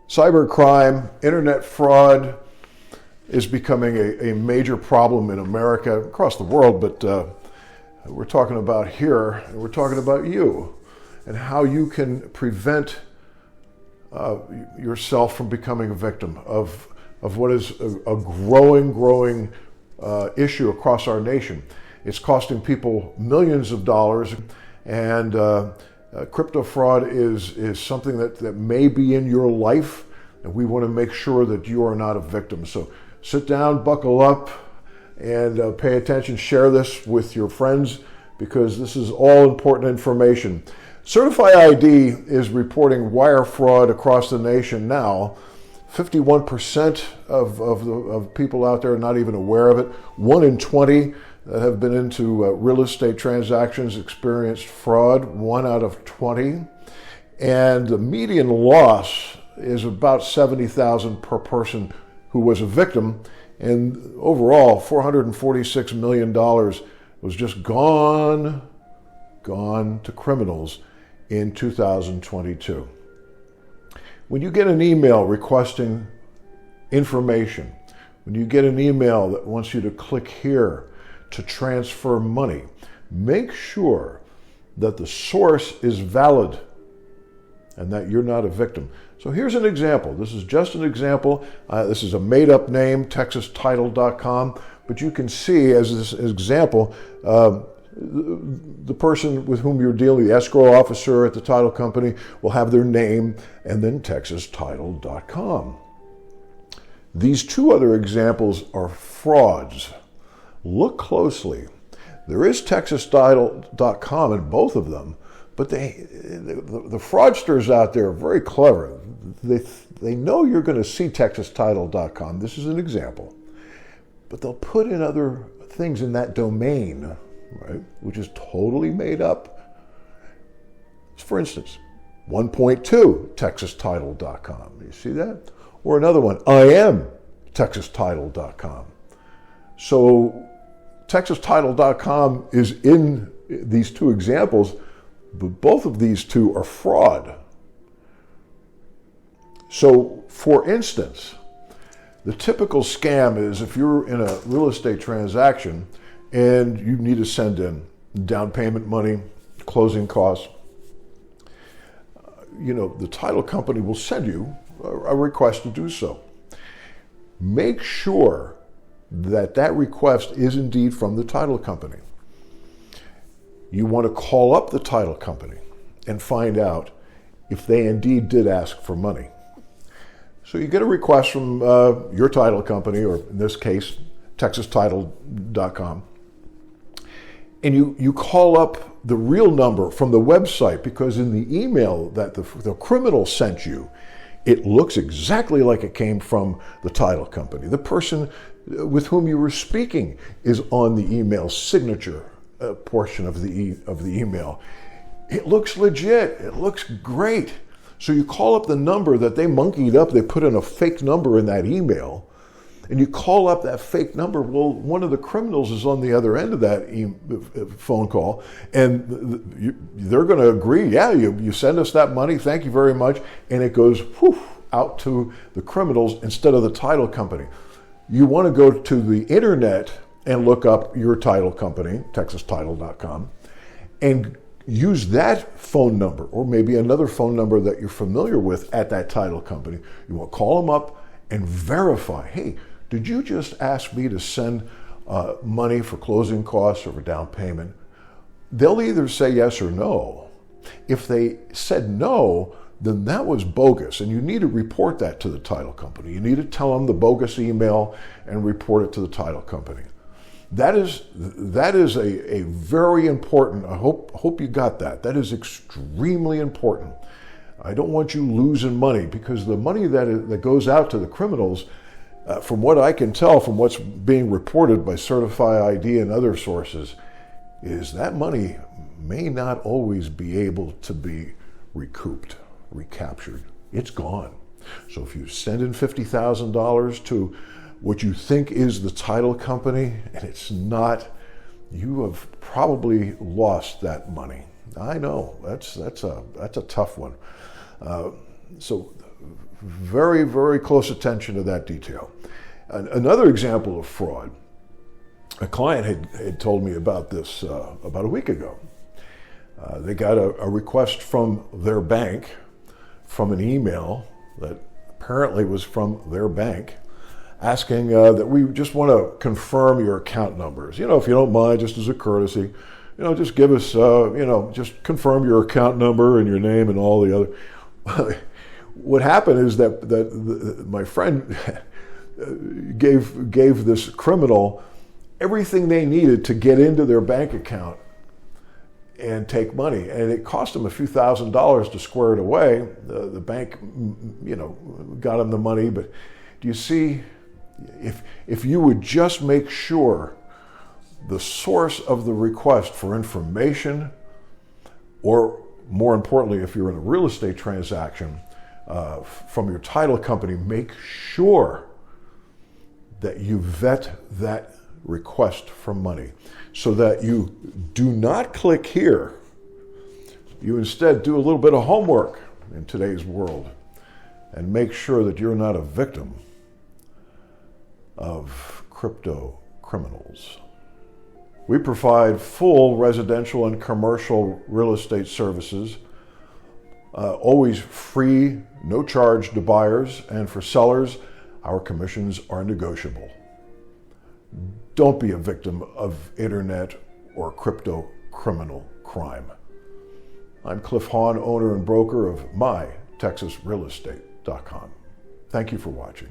Cybercrime, internet fraud is becoming a major problem in America, across the world, but we're talking about here, and we're talking about you and how you can prevent yourself from becoming a victim of what is a growing issue across our nation. It's costing people millions of dollars, and crypto fraud is something that may be in your life, and we want to make sure that you are not a victim. So sit down, buckle up, and pay attention. Share this with your friends, because this is all important information. Certify ID is reporting wire fraud across the nation now. 51% of people out there are not even aware of it. 1 in 20 that have been into real estate transactions experienced fraud, 1 out of 20. And the median loss is about $70,000 per person who was a victim. And overall, $446 million was just gone to criminals in 2022. When you get an email requesting information, when you get an email that wants you to click here to transfer money, make sure that the source is valid and that you're not a victim. So here's an example. This is just an example. This is a made-up name, TexasTitle.com, but you can see as this example, the person with whom you're dealing, the escrow officer at the title company, will have their name and then TexasTitle.com. These two other examples are frauds. Look closely. There is TexasTitle.com in both of them, but the fraudsters out there are very clever. They know you're going to see TexasTitle.com. This is an example. But they'll put in other things in that domain, right, which is totally made up. For instance, 1.2 TexasTitle.com. You see that? Or another one, I am TexasTitle.com. So TexasTitle.com is in these two examples, but both of these two are fraud. So, for instance, the typical scam is if you're in a real estate transaction and you need to send in down payment money, closing costs, the title company will send you a request to do so. Make sure that request is indeed from the title company. You want to call up the title company and find out if they indeed did ask for money. So you get a request from your title company, or in this case, TexasTitle.com, and you call up the real number from the website, because in the email that the criminal sent you, it looks exactly like it came from the title company. The person with whom you were speaking is on the email signature portion of the email. It looks legit. It looks great. So you call up the number that they monkeyed up. They put in a fake number in that email, and you call up that fake number. Well, one of the criminals is on the other end of that phone call, and they're going to agree. Yeah, you send us that money. Thank you very much. And it goes out to the criminals instead of the title company. You want to go to the internet and look up your title company, TexasTitle.com, and use that phone number, or maybe another phone number that you're familiar with at that title company. You want to call them up and verify, hey, did you just ask me to send money for closing costs or for down payment? They'll either say yes or no. If they said no, then that was bogus, and you need to report that to the title company. You need to tell them the bogus email and report it to the title company. That is a very important, I hope you got that. That is extremely important. I don't want you losing money, because the money that goes out to the criminals, from what I can tell from what's being reported by Certify ID and other sources, is that money may not always be able to be recouped, recaptured. It's gone. So if you send in $50,000 to what you think is the title company, and it's not, you have probably lost that money. I know, that's a tough one. So very, very close attention to that detail. Another example of fraud, a client had told me about this about a week ago. They got a request from their bank, from an email that apparently was from their bank, asking that we just want to confirm your account numbers. You know, if you don't mind, just as a courtesy, you know, just give us, you know, just confirm your account number and your name and all the other. What happened is that my friend gave this criminal everything they needed to get into their bank account and take money, and it cost them a few $1,000s to square it away. The bank, you know, got them the money, but do you see, if you would just make sure the source of the request for information, or more importantly, if you're in a real estate transaction, from your title company, make sure that you vet that request for money so that you do not click here. You instead do a little bit of homework in today's world and make sure that you're not a victim of crypto criminals. We provide full residential and commercial real estate services, always free, no charge to buyers, and for sellers, our commissions are negotiable. Don't be a victim of internet or crypto criminal crime. I'm Cliff Hahn, owner and broker of MyTexasRealEstate.com. Thank you for watching.